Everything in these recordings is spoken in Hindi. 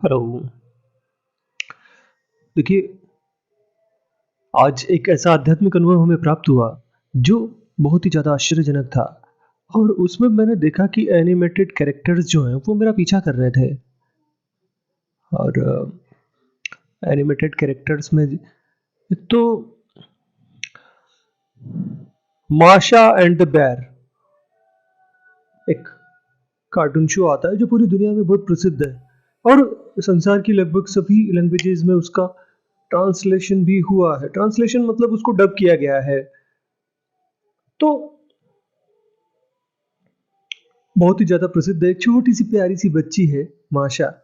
हेलो। देखिए, आज एक ऐसा आध्यात्मिक अनुभव हमें प्राप्त हुआ, जो बहुत ही ज़्यादा आश्चर्यजनक था। और उसमें मैंने देखा कि एनिमेटेड कैरेक्टर्स जो हैं, वो मेरा पीछा कर रहे थे। और एनिमेटेड कैरेक्टर्स में एक तो माशा एंड द बेयर, एक कार्टून शो आता है जो पूरी दुनिया में बहुत प्रसिद्ध है। और संसार की लगभग सभी लैंग्वेजेस में उसका ट्रांसलेशन भी हुआ है। ट्रांसलेशन मतलब उसको डब किया गया है। तो बहुत ही ज़्यादा प्रसिद्ध है। एक छोटी-सी प्यारी-सी बच्ची है, माशा,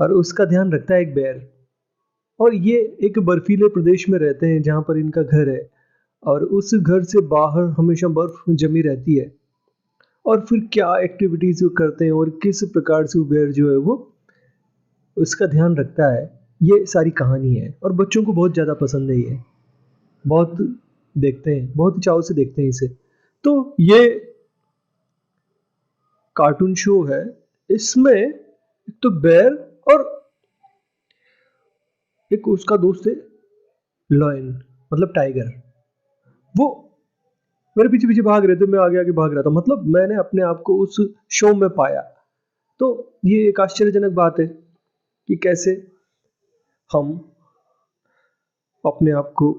और उसका ध्यान रखता है एक बेयर। और ये एक बर्फीले प्रदेश में रहते हैं जहाँ पर इनका घर है। और उस घर से बाहर हमेशा बर्फ जमी रहती है। और फिर क्या एक्टिविटीज़ वो करते हैं और किस प्रकार से वो बेयर जो है वो उसका ध्यान रखता है, ये सारी कहानी है। और बच्चों को बहुत ज़्यादा पसंद है ये। बहुत देखते हैं, बहुत ही चाव से देखते हैं इसे। तो ये कार्टून शो है। इसमें एक तो बेयर और एक उसका दोस्त है लॉयन, मतलब टाइगर। वो मेरे पीछे पीछे भाग रहे थे, मैं आगे आगे भाग रहा था। मतलब मैंने अपने आप को उस शो में पाया। तो ये एक आश्चर्यजनक बात है कि कैसे हम अपने आप को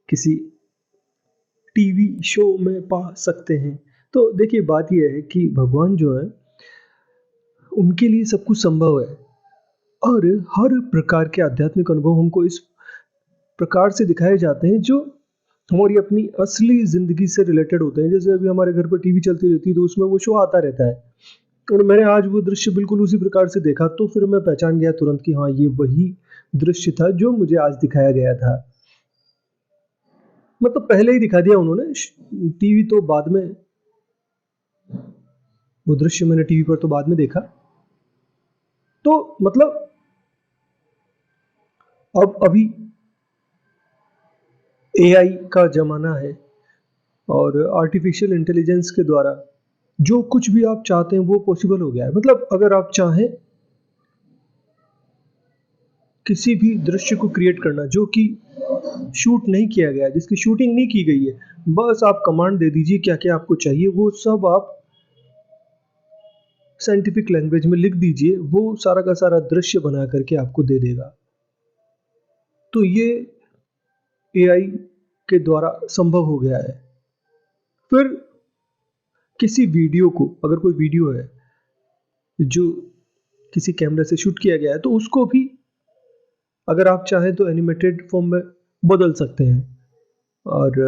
किसी टीवी शो में पा सकते हैं। तो देखिए, बात यह है कि भगवान जो है, उनके लिए सब कुछ संभव है। और हर प्रकार के आध्यात्मिक अनुभव हमको इस प्रकार से दिखाए जाते हैं जो हमारी अपनी असली ज़िंदगी से रिलेटेड होते हैं। जैसे अभी हमारे घर पर टीवी चलती रहती है, तो उसमें वो शो आता रहता है। और मैंने आज वो दृश्य बिल्कुल उसी प्रकार से देखा, तो फिर मैं पहचान गया तुरंत कि हाँ, ये वही दृश्य था जो मुझे आज दिखाया गया था। मतलब पहले ही दिखा दिया उन्होंने। टीवी तो बाद में, वो दृश्य मैंने टीवी पर तो बाद में देखा। तो मतलब अब अभी एआई का ज़माना है। और आर्टिफिशियल इंटेलिजेंस के द्वारा जो कुछ भी आप चाहते हैं वो पॉसिबल हो गया है। मतलब अगर आप चाहें किसी भी दृश्य को क्रिएट करना जो कि शूट नहीं किया गया है, जिसकी शूटिंग नहीं की गई है, बस आप कमांड दे दीजिए क्या क्या आपको चाहिए, वो सब आप साइंटिफिक लैंग्वेज में लिख दीजिए, वो सारा का सारा दृश्य बना करके आपको दे देगा। तो ये एआई के द्वारा संभव हो गया है। फिर किसी वीडियो को, अगर कोई वीडियो है जो किसी कैमरे से शूट किया गया है, तो उसको भी अगर आप चाहें तो एनिमेटेड फॉर्म में बदल सकते हैं। और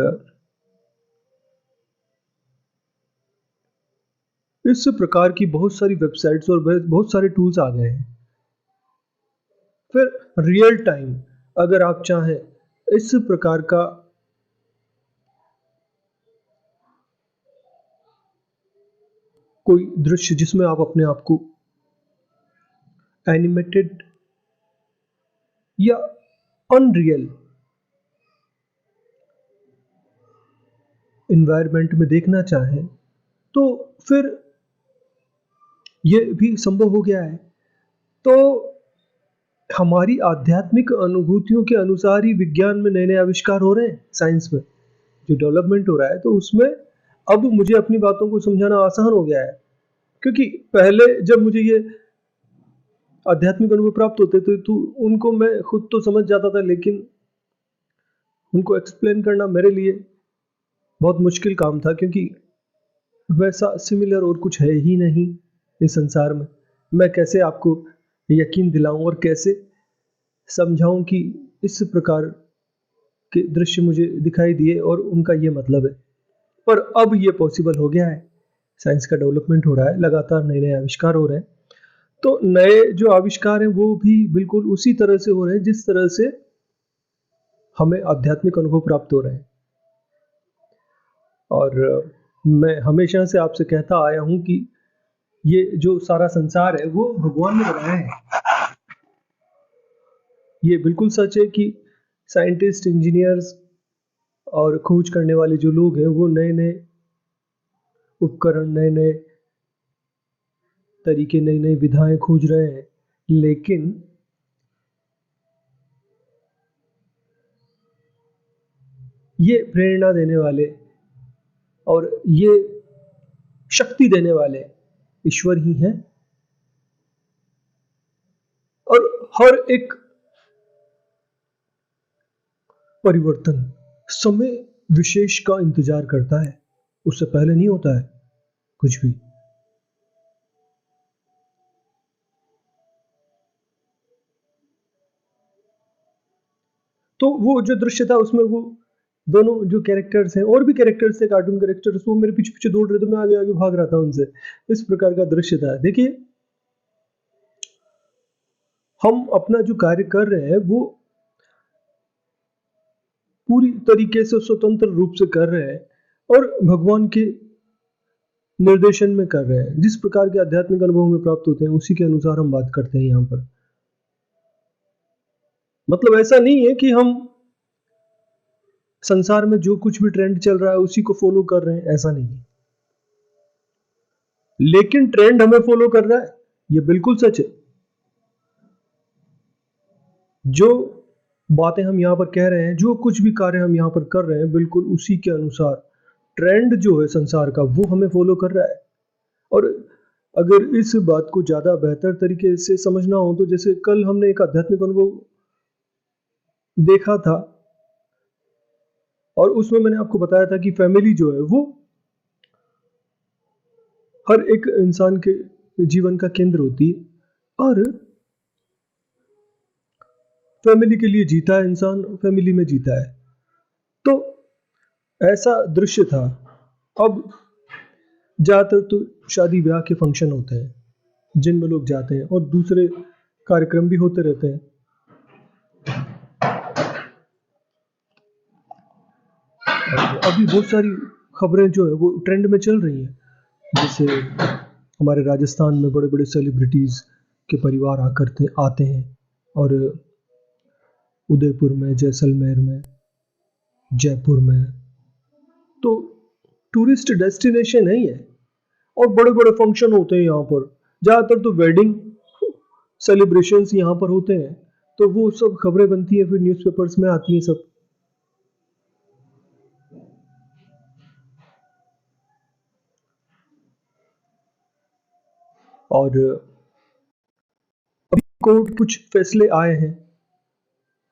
इस प्रकार की बहुत सारी वेबसाइट्स और बहुत सारे टूल्स आ गए हैं। फिर रियल टाइम, अगर आप चाहें इस प्रकार का कोई दृश्य जिसमें आप अपने आप को एनिमेटेड या अनरियल इन्वायरमेंट में देखना चाहें, तो फिर ये भी संभव हो गया है। तो हमारी आध्यात्मिक अनुभूतियों के अनुसार ही विज्ञान में नए-नए आविष्कार हो रहे हैं, साइंस में जो डेवलपमेंट हो रहा है, तो उसमें अब मुझे अपनी बातों को समझाना आसान हो गया है। क्योंकि पहले जब मुझे ये आध्यात्मिक अनुभव प्राप्त होते थे, तो उनको मैं खुद तो समझ जाता था, लेकिन उनको एक्सप्लेन करना मेरे लिए बहुत मुश्किल काम था, क्योंकि वैसा सिमिलर और कुछ है ही नहीं इस संसार में। मैं कैसे आपको यकीन दिलाऊं और कैसे समझाऊं कि इस प्रकार के दृश्य मुझे दिखाई दिए और उनका ये मतलब है। पर अब ये पॉसिबल हो गया है। साइंस का डेवलपमेंट हो रहा है, लगातार नए-नए आविष्कार हो रहे हैं। तो नए जो आविष्कार हैं वो भी बिल्कुल उसी तरह से हो रहे हैं जिस तरह से हमें आध्यात्मिक अनुभव प्राप्त हो रहे हैं। और मैं हमेशा से आपसे कहता आया हूँ कि ये जो सारा संसार है वो भगवान ने बनाया है। ये बिल्कुल सच है कि साइंटिस्ट, इंजीनियर्स और खोज करने वाले जो लोग हैं वो नए-नए उपकरण, नए-नए तरीके, नई-नई विधाएँ खोज रहे हैं। लेकिन ये प्रेरणा देने वाले और ये शक्ति देने वाले ईश्वर ही हैं। और हर एक परिवर्तन समय विशेष का इंतजार करता है, उससे पहले नहीं होता है कुछ भी। तो वो जो दृश्य था उसमें वो दोनों जो कैरेक्टर्स हैं, और भी कैरेक्टर्स थे, कार्टून कैरेक्टर्स, वो मेरे पीछे पीछे दौड़ रहे थे, मैं आगे आगे भाग रहा था उनसे। इस प्रकार का दृश्य था। देखिए, हम अपना जो कार्य कर रहे हैं वो पूरी तरीके से स्वतंत्र रूप से कर रहे हैं और भगवान के निर्देशन में कर रहे हैं। जिस प्रकार के आध्यात्मिक अनुभव हमें प्राप्त होते हैं उसी के अनुसार हम बात करते हैं यहाँ पर। मतलब ऐसा नहीं है कि हम संसार में जो कुछ भी ट्रेंड चल रहा है उसी को फॉलो कर रहे हैं, ऐसा नहीं है। लेकिन ट्रेंड हमें फॉलो कर रहा है, ये बिल्कुल सच है। जो बातें हम यहाँ पर कह रहे हैं, जो कुछ भी कार्य हम यहाँ पर कर रहे हैं, बिल्कुल उसी के अनुसार ट्रेंड जो है संसार का वो हमें फॉलो कर रहा है। और अगर इस बात को ज़्यादा बेहतर तरीके से समझना हो तो जैसे कल हमने एक आध्यात्मिक अनुभव देखा था और उसमें मैंने आपको बताया था कि फैमिली जो है वो हर एक इंसान के जीवन का केंद्र होती है और फैमिली के लिए जीता है इंसान, फैमिली में जीता है। तो ऐसा दृश्य था। अब ज़्यादातर तो शादी ब्याह के फंक्शन होते हैं जिनमें लोग जाते हैं और दूसरे कार्यक्रम भी होते रहते हैं। अभी बहुत सारी खबरें जो है वो ट्रेंड में चल रही हैं, जैसे हमारे राजस्थान में बड़े बड़े सेलिब्रिटीज़ के परिवार आते हैं और उदयपुर में, जैसलमेर में, जयपुर में तो टूरिस्ट डेस्टिनेशन है ये और बड़े बड़े फंक्शन होते हैं यहाँ पर। ज़्यादातर तो वेडिंग सेलिब्रेशंस यहाँ पर होते हैं, तो वो सब खबरें बनती हैं, फिर न्यूज़पेपर्स में आती हैं सब। और अभी कोर्ट कुछ फैसले आए हैं,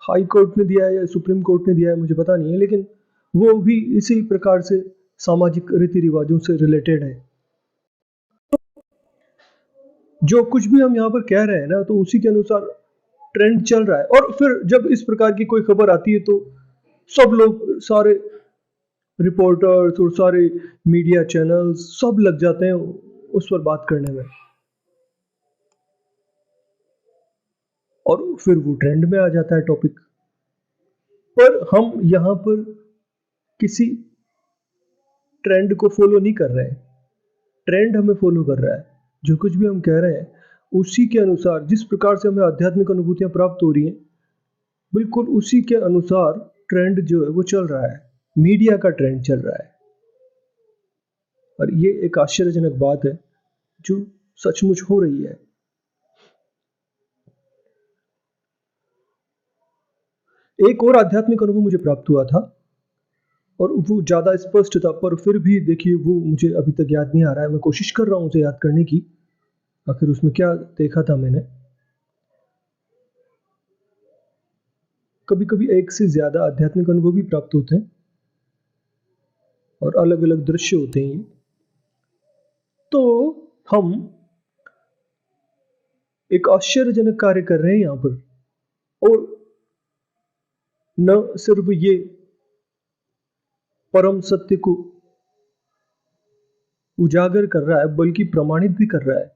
हाई कोर्ट ने दिया है या सुप्रीम कोर्ट ने दिया है मुझे पता नहीं है, लेकिन वो भी इसी प्रकार से सामाजिक रीति रिवाजों से रिलेटेड है। जो कुछ भी हम यहाँ पर कह रहे हैं ना, तो उसी के अनुसार ट्रेंड चल रहा है। और फिर जब इस प्रकार की कोई खबर आती है तो सब लोग, सारे रिपोर्टर्स और सारे मीडिया चैनल्स सब लग जाते हैं उस पर बात करने में और फिर वो ट्रेंड में आ जाता है टॉपिक। पर हम यहाँ पर किसी ट्रेंड को फॉलो नहीं कर रहे हैं, ट्रेंड हमें फॉलो कर रहा है। जो कुछ भी हम कह रहे हैं उसी के अनुसार, जिस प्रकार से हमें आध्यात्मिक अनुभूतियां प्राप्त हो रही हैं, बिल्कुल उसी के अनुसार ट्रेंड जो है वो चल रहा है, मीडिया का ट्रेंड चल रहा है। और ये एक आश्चर्यजनक बात है जो सचमुच हो रही है। एक और आध्यात्मिक अनुभव मुझे प्राप्त हुआ था और वो ज़्यादा स्पष्ट था, पर फिर भी देखिए वो मुझे अभी तक याद नहीं आ रहा है। मैं कोशिश कर रहा हूँ उसे याद करने की, आखिर उसमें क्या देखा था मैंने। कभी कभी एक से ज़्यादा आध्यात्मिक अनुभव भी प्राप्त होते हैं और अलग अलग दृश्य होते हैं। तो हम एक आश्चर्यजनक कार्य कर रहे हैं यहाँ पर, और न सिर्फ ये परम सत्य को उजागर कर रहा है बल्कि प्रमाणित भी कर रहा है।